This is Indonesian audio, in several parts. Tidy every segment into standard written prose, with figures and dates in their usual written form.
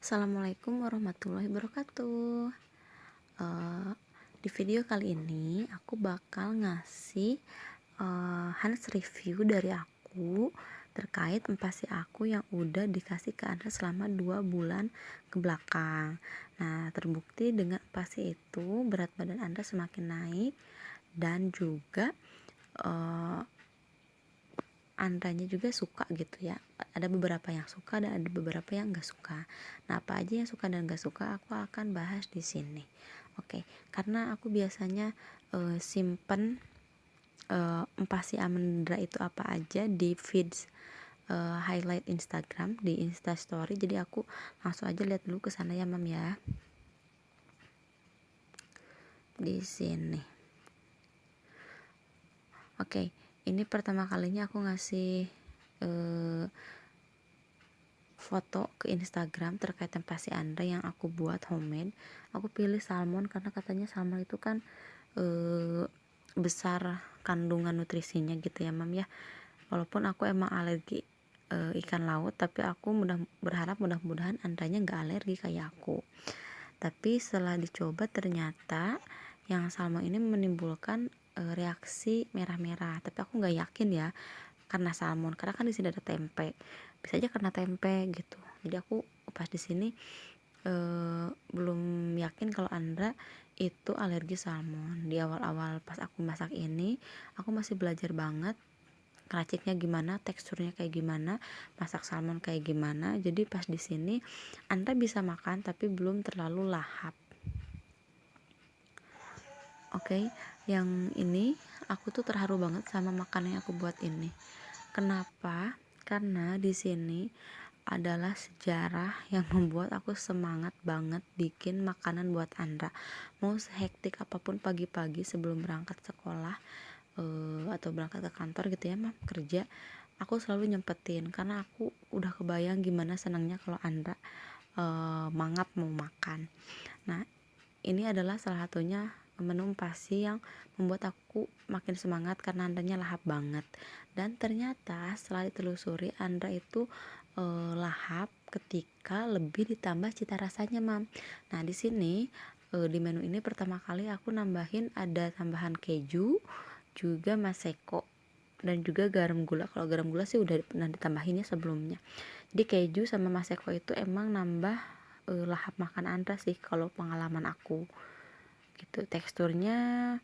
Assalamualaikum warahmatullahi wabarakatuh. Di video kali ini aku bakal ngasih Hans review dari aku terkait empasi aku yang udah dikasih ke Andra selama 2 bulan ke belakang. Nah, terbukti dengan empasi itu berat badan Andra semakin naik dan juga Andranya juga suka gitu ya. Ada beberapa yang suka dan ada beberapa yang gak suka. Nah, apa aja yang suka dan gak suka aku akan bahas di sini. Oke, karena aku biasanya simpen empasi Andra itu apa aja di feeds highlight Instagram, di Instastory. Jadi aku langsung aja lihat dulu ke sana ya, Mam ya. Di sini. Oke, ini pertama kalinya aku ngasih foto ke Instagram terkait empasi Andra yang aku buat homemade. Aku pilih salmon karena katanya salmon itu kan besar kandungan nutrisinya gitu ya, Mam ya. Walaupun aku emang alergi ikan laut, tapi aku berharap mudah-mudahan Andranya nggak alergi kayak aku. Tapi setelah dicoba ternyata yang salmon ini menimbulkan reaksi merah-merah. Tapi aku nggak yakin ya karena salmon, karena kan di sini ada tempe, bisa aja karena tempe gitu. Jadi aku pas di sini belum yakin kalau Andra itu alergi salmon. Di awal-awal pas aku masak ini aku masih belajar banget raciknya gimana, teksturnya kayak gimana, masak salmon kayak gimana. Jadi pas di sini Andra bisa makan tapi belum terlalu lahap. Oke, yang ini aku tuh terharu banget sama makanan yang aku buat ini. Kenapa? Karena di sini adalah sejarah yang membuat aku semangat banget bikin makanan buat Andra. Mau sehektik apapun pagi-pagi sebelum berangkat sekolah atau berangkat ke kantor gitu ya, Mam, kerja, aku selalu nyempetin karena aku udah kebayang gimana senangnya kalau Andra mangap mau makan. Nah, ini adalah salah satunya menu pasti yang membuat aku makin semangat karena Andranya lahap banget. Dan ternyata setelah ditelusuri Andra itu lahap ketika lebih ditambah cita rasanya, Mam. Nah, di sini di menu ini pertama kali aku nambahin ada tambahan keju, juga maseko dan juga garam gula. Kalau garam gula sih udah pernah ditambahinnya sebelumnya. Jadi keju sama maseko itu emang nambah lahap makan Andra sih kalau pengalaman aku gitu. Teksturnya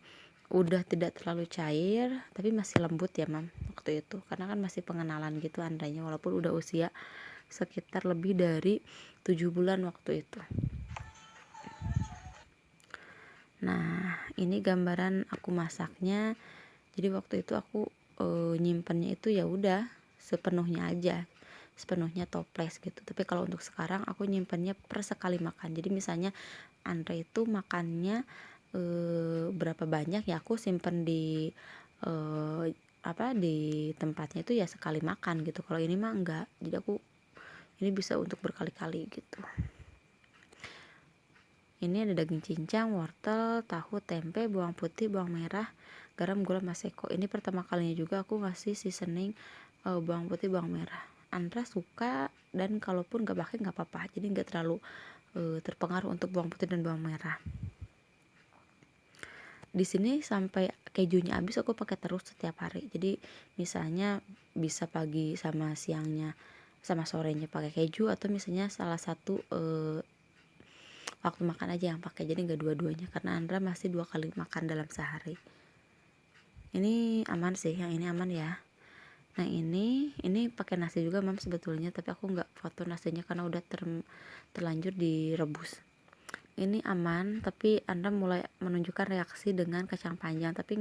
udah tidak terlalu cair tapi masih lembut ya, Mam, waktu itu karena kan masih pengenalan gitu Andranya, walaupun udah usia sekitar lebih dari 7 bulan waktu itu. Nah, ini gambaran aku masaknya. Jadi waktu itu aku nyimpennya itu ya udah sepenuhnya aja, sepenuhnya toples gitu. Tapi kalau untuk sekarang aku nyimpennya per sekali makan. Jadi misalnya Andra itu makannya berapa banyak ya aku simpen di di tempatnya itu ya sekali makan gitu. Kalau ini mah enggak, jadi aku ini bisa untuk berkali-kali gitu. Ini ada daging cincang, wortel, tahu, tempe, bawang putih, bawang merah, garam, gula, maseko. Ini pertama kalinya juga aku ngasih seasoning bawang putih, bawang merah. Andra suka, dan kalaupun gak pakai gak apa-apa, jadi gak terlalu terpengaruh untuk bawang putih dan bawang merah. Di sini sampai kejunya habis aku pakai terus setiap hari. Jadi misalnya bisa pagi sama siangnya sama sorenya pakai keju, atau misalnya salah satu waktu makan aja yang pakai, jadi nggak dua-duanya karena Andra masih 2 kali makan dalam sehari. Ini aman sih, yang ini aman ya. Nah, ini pakai nasi juga, Mam, sebetulnya, tapi aku nggak foto nasinya karena udah terlanjur direbus. Ini aman, tapi Andra mulai menunjukkan reaksi dengan kacang panjang, tapi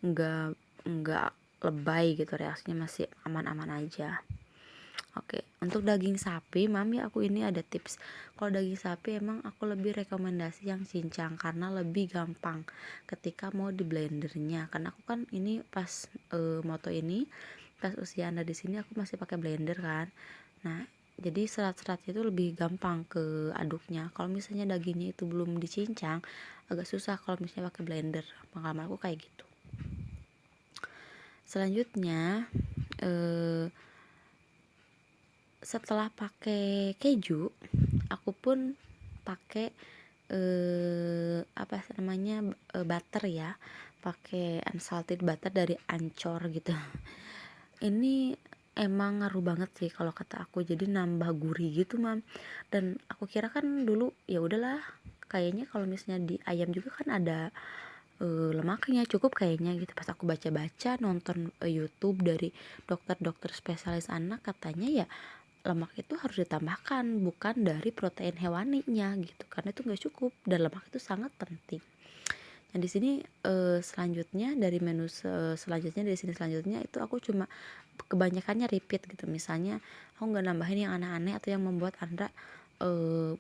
nggak lebay gitu, reaksinya masih aman-aman aja. Oke, untuk daging sapi, Mami, aku ini ada tips. Kalau daging sapi emang aku lebih rekomendasi yang cincang karena lebih gampang ketika mau di blendernya. Karena aku kan ini pas moto ini pas usia Anda di sini aku masih pakai blender kan. Nah, jadi serat-seratnya itu lebih gampang ke aduknya. Kalau misalnya dagingnya itu belum dicincang, agak susah kalau misalnya pakai blender. Pengalaman aku kayak gitu. Selanjutnya setelah pakai keju, aku pun pakai apa namanya, butter ya, pakai unsalted butter dari Ancor gitu. Ini emang ngaruh banget sih kalau kata aku, jadi nambah gurih gitu mam. Dan aku kira kan dulu ya udahlah, kayaknya kalau misalnya di ayam juga kan ada lemaknya cukup kayaknya gitu. Pas aku baca-baca nonton YouTube dari dokter-dokter spesialis anak, katanya ya lemak itu harus ditambahkan bukan dari protein hewaninya gitu, karena itu nggak cukup dan lemak itu sangat penting. Nah di sini selanjutnya dari menu selanjutnya dari sini selanjutnya itu aku cuma kebanyakannya repeat gitu. Misalnya aku nggak nambahin yang aneh-aneh atau yang membuat Andra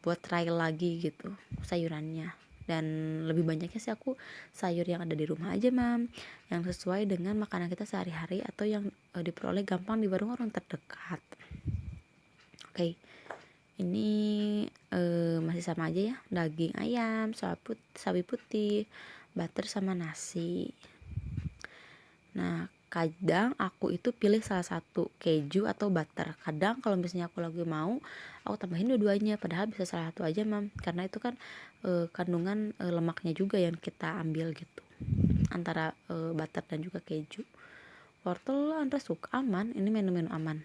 buat trial lagi gitu sayurannya. Dan lebih banyaknya sih aku sayur yang ada di rumah aja mam, yang sesuai dengan makanan kita sehari-hari atau yang diperoleh gampang di warung-warung terdekat. Oke, ini masih sama aja ya, daging ayam, sawi putih, butter sama nasi. Nah kadang aku itu pilih salah satu, keju atau butter. Kadang kalau misalnya aku lagi mau, aku tambahin dua-duanya, padahal bisa salah satu aja mam, karena itu kan kandungan lemaknya juga yang kita ambil gitu, antara butter dan juga keju. Wortel Andra suka, aman, ini menu-menu aman.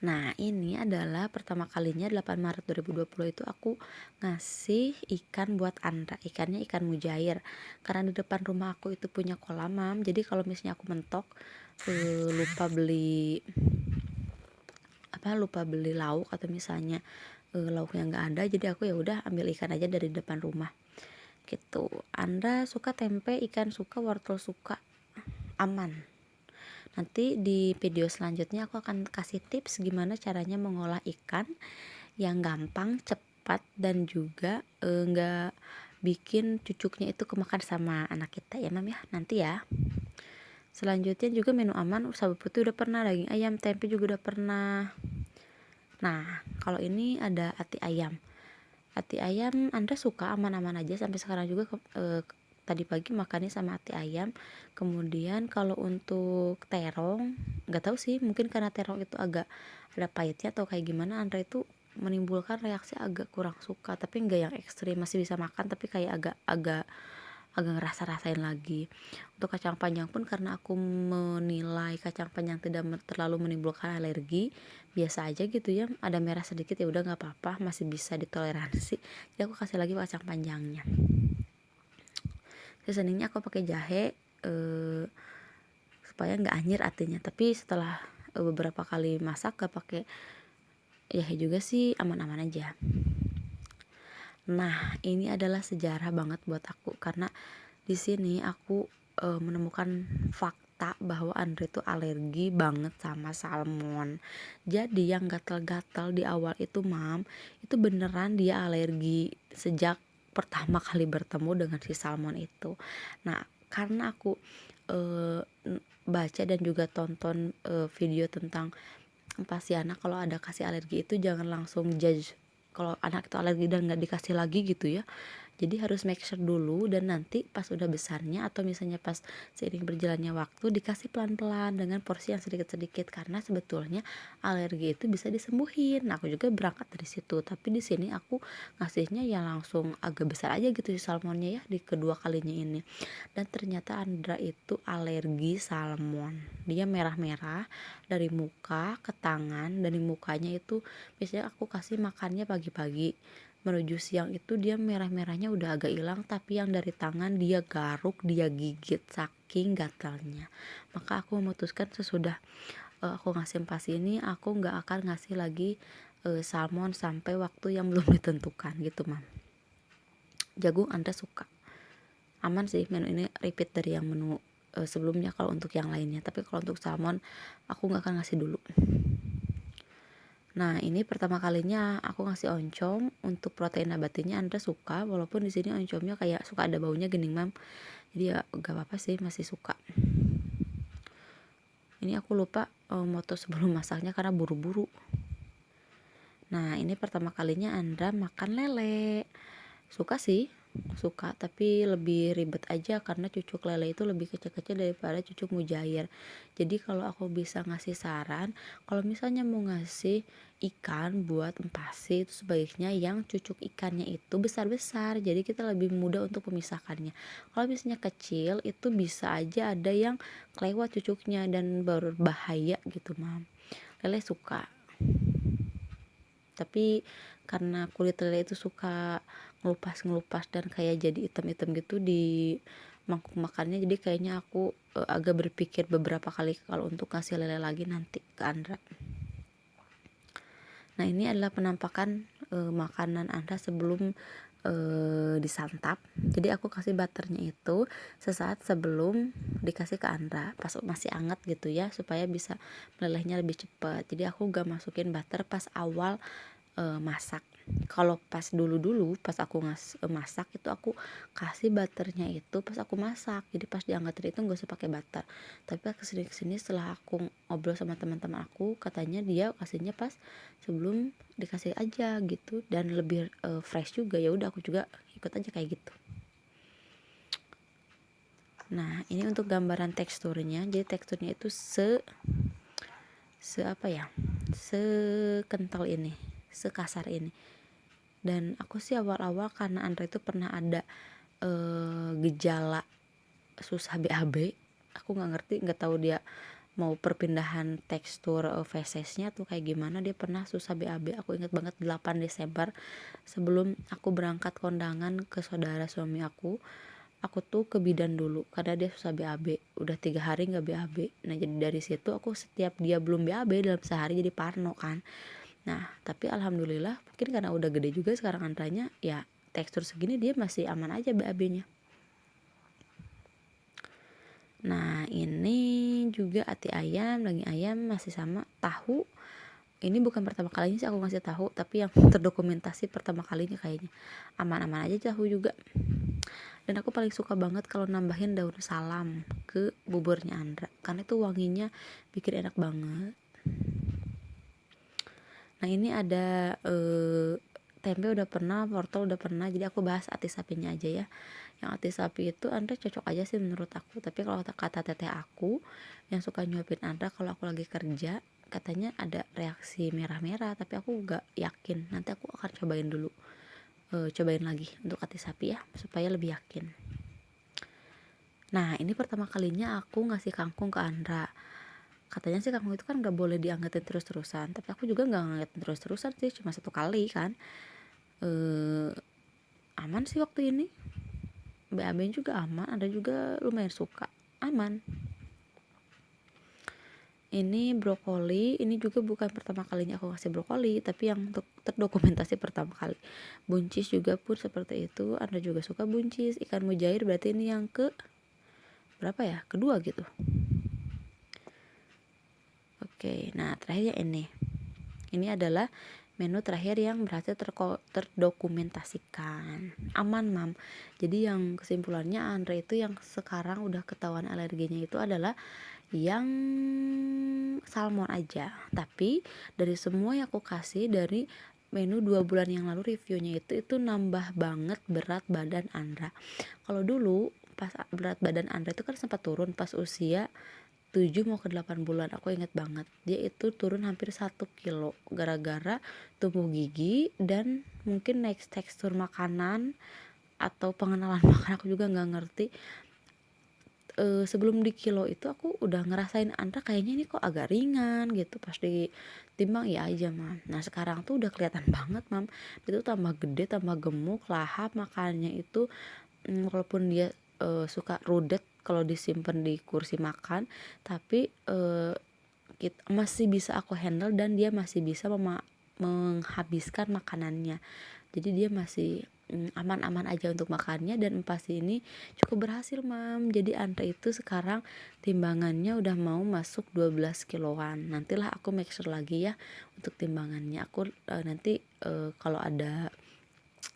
Nah ini adalah pertama kalinya 8 Maret 2020 itu aku ngasih ikan buat Andra. Ikannya ikan mujair, karena di depan rumah aku itu punya kolam mam. Jadi kalau misalnya aku mentok lupa beli lauk, atau misalnya lauknya nggak ada, jadi aku ya udah ambil ikan aja dari depan rumah gitu. Andra suka tempe, ikan suka, wortel suka, aman. Nanti di video selanjutnya aku akan kasih tips gimana caranya mengolah ikan yang gampang, cepat, dan juga nggak bikin cucuknya itu kemakan sama anak kita ya mam ya, nanti ya. Selanjutnya juga menu aman, sawi putih udah pernah, daging ayam, tempe juga udah pernah. Nah kalau ini ada ati ayam. Ati ayam Andra suka, aman-aman aja sampai sekarang juga. Tadi pagi makannya sama ati ayam. Kemudian kalau untuk terong, nggak tahu sih, mungkin karena terong itu agak ada pahitnya atau kayak gimana, Andra itu menimbulkan reaksi agak kurang suka, tapi nggak yang ekstrim, masih bisa makan, tapi kayak agak ngerasa-rasain lagi. Untuk kacang panjang pun karena aku menilai kacang panjang tidak terlalu menimbulkan alergi, biasa aja gitu ya, ada merah sedikit ya udah nggak apa-apa, masih bisa ditoleransi, jadi aku kasih lagi kacang panjangnya. Seasoningnya aku pakai jahe supaya nggak anyir artinya, tapi setelah beberapa kali masak gak pakai jahe juga sih, aman-aman aja. Nah ini adalah sejarah banget buat aku, karena di sini aku menemukan fakta bahwa Andre tuh alergi banget sama salmon. Jadi yang gatal-gatal di awal itu mam, itu beneran dia alergi sejak pertama kali bertemu dengan si salmon itu. Nah karena aku baca dan juga tonton video tentang pasti anak kalau ada kasih alergi itu jangan langsung judge kalau anak itu alergi dan nggak dikasih lagi gitu ya. Jadi harus make sure dulu, dan nanti pas udah besarnya atau misalnya pas seiring berjalannya waktu dikasih pelan-pelan dengan porsi yang sedikit-sedikit, karena sebetulnya alergi itu bisa disembuhin. Nah, aku juga berangkat dari situ, tapi di sini aku ngasihnya ya langsung agak besar aja gitu si salmonnya ya di kedua kalinya ini. Dan ternyata Andra itu alergi salmon. Dia merah-merah dari muka ke tangan, dari mukanya itu biasanya aku kasih makannya pagi-pagi, menuju siang itu dia merah-merahnya udah agak hilang, tapi yang dari tangan dia garuk, dia gigit saking gatalnya. Maka aku memutuskan sesudah aku ngasih empasi ini, aku nggak akan ngasih lagi salmon sampai waktu yang belum ditentukan gitu mam. Jagung Anda suka, aman sih, menu ini repeat dari yang menu sebelumnya kalau untuk yang lainnya, tapi kalau untuk salmon aku nggak akan ngasih dulu. Nah ini pertama kalinya aku ngasih oncom. Untuk protein nabatinya Andra suka, walaupun di sini oncomnya kayak suka ada baunya gini mam, jadi ya gak apa-apa sih, masih suka. Ini aku lupa moto sebelum masaknya karena buru-buru. Nah ini pertama kalinya Andra makan lele, suka sih, suka, tapi lebih ribet aja karena cucuk lele itu lebih kecil-kecil daripada cucuk mujair. Jadi kalau aku bisa ngasih saran, kalau misalnya mau ngasih ikan buat empasi itu sebaiknya yang cucuk ikannya itu besar-besar, jadi kita lebih mudah untuk memisahkannya. Kalau misalnya kecil itu bisa aja ada yang kelewat cucuknya dan berbahaya gitu mam. Lele suka, tapi karena kulit lele itu suka ngelupas dan kayak jadi hitam-hitam gitu di mangkuk makannya, jadi kayaknya aku agak berpikir beberapa kali kalau untuk kasih lele lagi nanti ke Andra. Nah ini adalah penampakan makanan Andra sebelum disantap. Jadi aku kasih butternya itu sesaat sebelum dikasih ke Andra pas masih hangat gitu ya, supaya bisa melelehnya lebih cepat. Jadi aku gak masukin butter pas awal masak. Kalau pas dulu pas aku masak itu aku kasih butternya itu pas aku masak, jadi pas diangkat itu nggak usah pakai butter. Tapi pas kesini setelah aku ngobrol sama teman-teman aku, katanya dia kasihnya pas sebelum dikasih aja gitu dan lebih fresh juga. Ya udah aku juga ikut aja kayak gitu. Nah ini untuk gambaran teksturnya, jadi teksturnya itu apa ya, sekental ini, sekasar ini. Dan aku sih awal-awal karena Andra itu pernah ada gejala susah BAB, aku nggak tahu dia mau perpindahan tekstur fesesnya tuh kayak gimana, dia pernah susah BAB. Aku ingat banget 8 Desember sebelum aku berangkat kondangan ke saudara suami aku tuh ke bidan dulu karena dia susah BAB, udah 3 hari nggak BAB. Nah jadi dari situ aku setiap dia belum BAB dalam sehari jadi parno kan. Nah tapi alhamdulillah mungkin karena udah gede juga sekarang Antranya, ya tekstur segini dia masih aman aja BAB-nya. Nah ini juga ati ayam, daging ayam masih sama, tahu. Ini bukan pertama kalinya sih aku ngasih tahu, tapi yang terdokumentasi pertama kalinya kayaknya. Aman-aman aja tahu juga. Dan aku paling suka banget kalau nambahin daun salam ke buburnya Andra, karena itu wanginya bikin enak banget. Nah ini ada tempe udah pernah, wortel udah pernah, jadi aku bahas ati sapinya aja ya. Yang ati sapi itu Andra cocok aja sih menurut aku, tapi kalau kata teteh aku yang suka nyuapin Andra kalau aku lagi kerja, katanya ada reaksi merah-merah, tapi aku gak yakin. Nanti aku akan cobain dulu, cobain lagi untuk ati sapi ya, supaya lebih yakin. Nah ini pertama kalinya aku ngasih kangkung ke Andra. Katanya sih kangkung itu kan gak boleh dianggetin terus-terusan, tapi aku juga gak ngangetin terus-terusan sih, cuma 1 kali kan. Aman sih waktu ini, BAB juga aman, ada juga lumayan suka, aman. Ini brokoli, ini juga bukan pertama kalinya aku kasih brokoli, tapi yang terdokumentasi pertama kali. Buncis juga pun seperti itu, Anda juga suka buncis. Ikan mujair berarti ini yang ke berapa ya, kedua gitu. Oke, nah terakhir ini adalah menu terakhir yang berhasil terdokumentasikan, aman mam. Jadi yang kesimpulannya Andre itu yang sekarang udah ketahuan alerginya itu adalah yang salmon aja. Tapi dari semua yang aku kasih dari menu 2 bulan yang lalu reviewnya itu nambah banget berat badan Andra. Kalau dulu pas berat badan Andra itu kan sempat turun pas usia 7 mau ke 8 bulan, aku inget banget dia itu turun hampir 1 kilo gara-gara tumbuh gigi dan mungkin next tekstur makanan atau pengenalan makan, aku juga nggak ngerti. Sebelum di kilo itu aku udah ngerasain Andra kayaknya ini kok agak ringan gitu, pas ditimbang ya aja mam. Nah sekarang tuh udah kelihatan banget mam, itu tambah gede, tambah gemuk, lahap makannya itu. Walaupun dia suka rudet kalau disimpan di kursi makan, tapi masih bisa aku handle dan dia masih bisa menghabiskan makanannya. Jadi dia masih aman-aman aja untuk makannya, dan pasti ini cukup berhasil mam. Jadi Andra itu sekarang timbangannya udah mau masuk 12 kiloan. Nantilah aku make sure lagi ya untuk timbangannya. Aku nanti kalau ada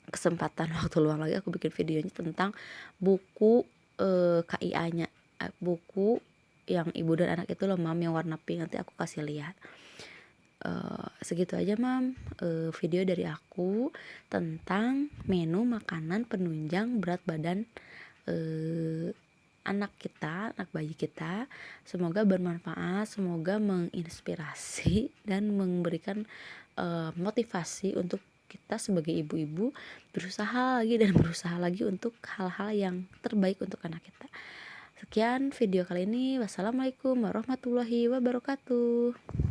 kesempatan waktu luang lagi aku bikin videonya tentang buku KIA-nya, buku yang ibu dan anak itu loh mam, yang warna pink, nanti aku kasih lihat. Segitu aja Mam, video dari aku tentang menu makanan penunjang berat badan anak kita, anak bayi kita. Semoga bermanfaat, semoga menginspirasi dan memberikan motivasi untuk kita sebagai ibu-ibu berusaha lagi dan berusaha lagi untuk hal-hal yang terbaik untuk anak kita. Sekian video kali ini. Wassalamualaikum warahmatullahi wabarakatuh.